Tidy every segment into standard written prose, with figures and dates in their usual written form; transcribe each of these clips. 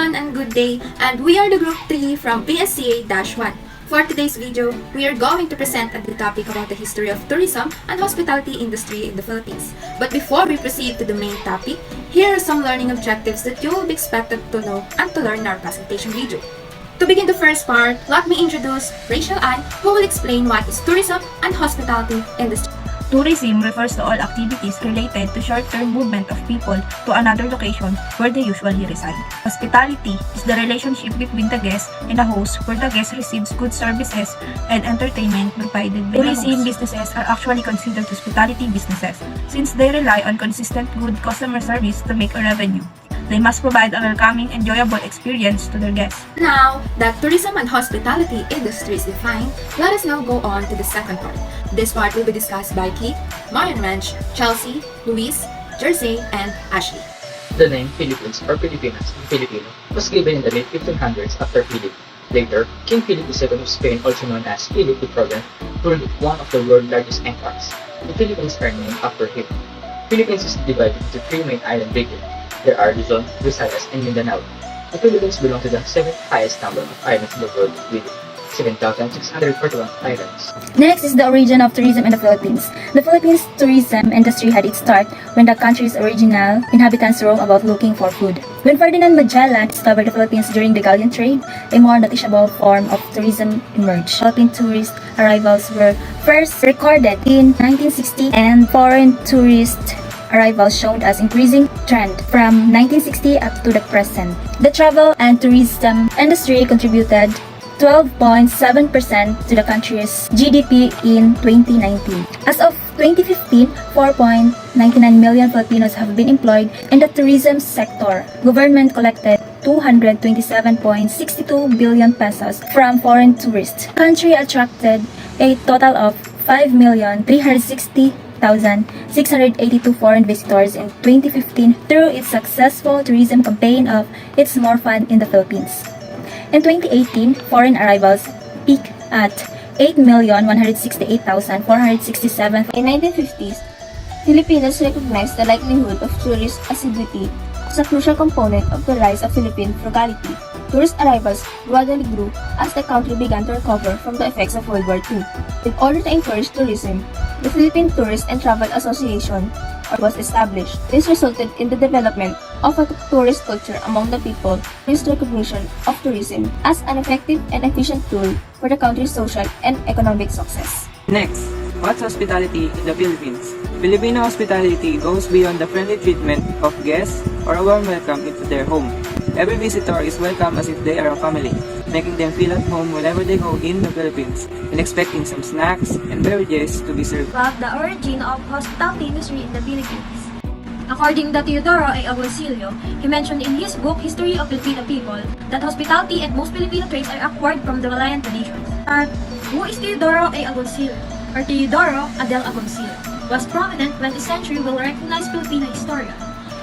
everyone and good day, and we are the group 3 from BSCA-1. For today's video, we are going to present the topic about the history of tourism and hospitality industry in the Philippines. But before we proceed to the main topic, here are some learning objectives that you will be expected to know and to learn in our presentation video. To begin the first part, let me introduce Rechell Ann, who will explain what is tourism and hospitality industry. Tourism refers to all activities related to short-term movement of people to another location where they usually reside. Hospitality is the relationship between the guest and the host where the guest receives good services and entertainment provided by tourism businesses are actually considered hospitality businesses since they rely on consistent good customer service to make a revenue. They must provide a welcoming, enjoyable experience to their guests. Now that tourism and hospitality industry is defined, let us now go on to the second part. This part will be discussed by Keith, Marriane, Rench, Chelsea, Luis, Jhersey, and Ashley. The name Philippines or Filipinas in Filipino was given in the late 1500s after Philip. Later, King Philip II of Spain, also known as Philip the Prudent, ruled one of the world's largest empires. The Philippines are named after him. Philippines is divided into three main island regions. There are Luzon, Visayas, and Mindanao. The Philippines belong to the 7th highest number of islands in the world with 7,641 islands. Next is the origin of tourism in the Philippines. The Philippines tourism industry had its start when the country's original inhabitants roamed about looking for food. When Ferdinand Magellan discovered the Philippines during the galleon trade, a more noticeable form of tourism emerged. Philippine tourist arrivals were first recorded in 1960 and foreign tourist arrivals showed as increasing trend from 1960 up to the present. The travel and tourism industry contributed 12.7% to the country's GDP in 2019. As of 2015, 4.99 million Filipinos have been employed in the tourism sector. Government collected 227.62 billion pesos from foreign tourists. The country attracted a total of 5,360,682 foreign visitors in 2015 through its successful tourism campaign of It's More Fun in the Philippines. In 2018, foreign arrivals peaked at 8,168,467. In 1950s, Filipinos recognized the likelihood of tourist assiduity as a crucial component of the rise of Philippine frugality. Tourist arrivals gradually grew as the country began to recover from the effects of World War II. In order to encourage tourism, the Philippine Tourist and Travel Association was established. This resulted in the development of a tourist culture among the people, with recognition of tourism as an effective and efficient tool for the country's social and economic success. Next, what's hospitality in the Philippines? Filipino hospitality goes beyond the friendly treatment of guests or a warm welcome into their home. Every visitor is welcome as if they are a family, making them feel at home whenever they go in the Philippines, and expecting some snacks and beverages to be served. About the origin of hospitality industry in the Philippines. According to Teodoro A. Agoncillo, he mentioned in his book History of Filipino People that hospitality and most Filipino traits are acquired from the Malayan traditions. But who is Teodoro A. Agoncillo, or Teodoro Adel Agoncillo? Was prominent 20th century well-recognized Filipino historian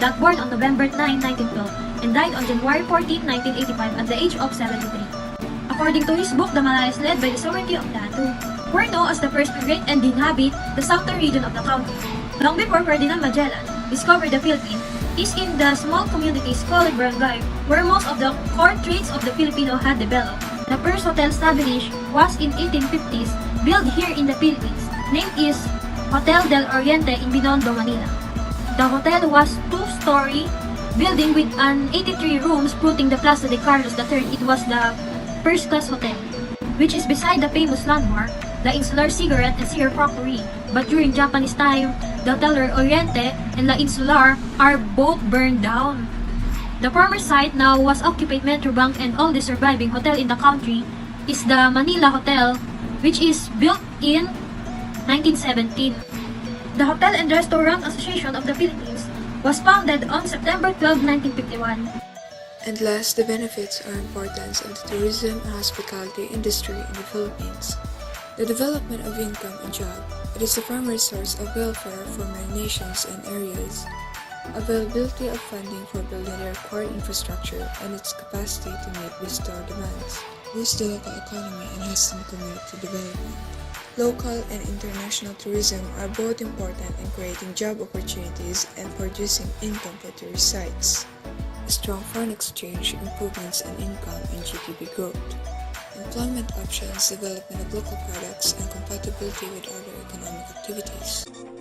that born on November 9, 1912 and died on January 14, 1985 at the age of 73. According to his book, the Malayas led by the sovereignty of Datu were known as the first migrate and inhabit the southern region of the country. Long before Ferdinand Magellan discovered the Philippines, is in the small communities called barangay where most of the core traits of the Filipino had developed. The first hotel established was in 1850s, built here in the Philippines. Name is Hotel del Oriente in Binondo, Manila. The hotel was two-story building with an 83 rooms fronting the Plaza de Carlos III. It was the first-class hotel, which is beside the famous landmark, the Insular Cigarette and Cigar Factory. But during Japanese time, the Hotel Oriente and La Insular are both burned down. The former site now was occupied Metro Bank, and all the surviving hotel in the country is the Manila Hotel, which is built in 1917. The Hotel and Restaurant Association of the Philippines was founded on September 12, 1951. And last, the benefits or importance of the tourism and hospitality industry in the Philippines. The development of income and job. It is the primary source of welfare for many nations and areas. Availability of funding for building the required infrastructure and its capacity to meet visitor demands. Boost the local economy and hasten community development. Local and international tourism are both important in creating job opportunities and producing income for tourist sites. strong foreign exchange, improvements in income and GDP growth, employment options, development of local products, and compatibility with other economic activities.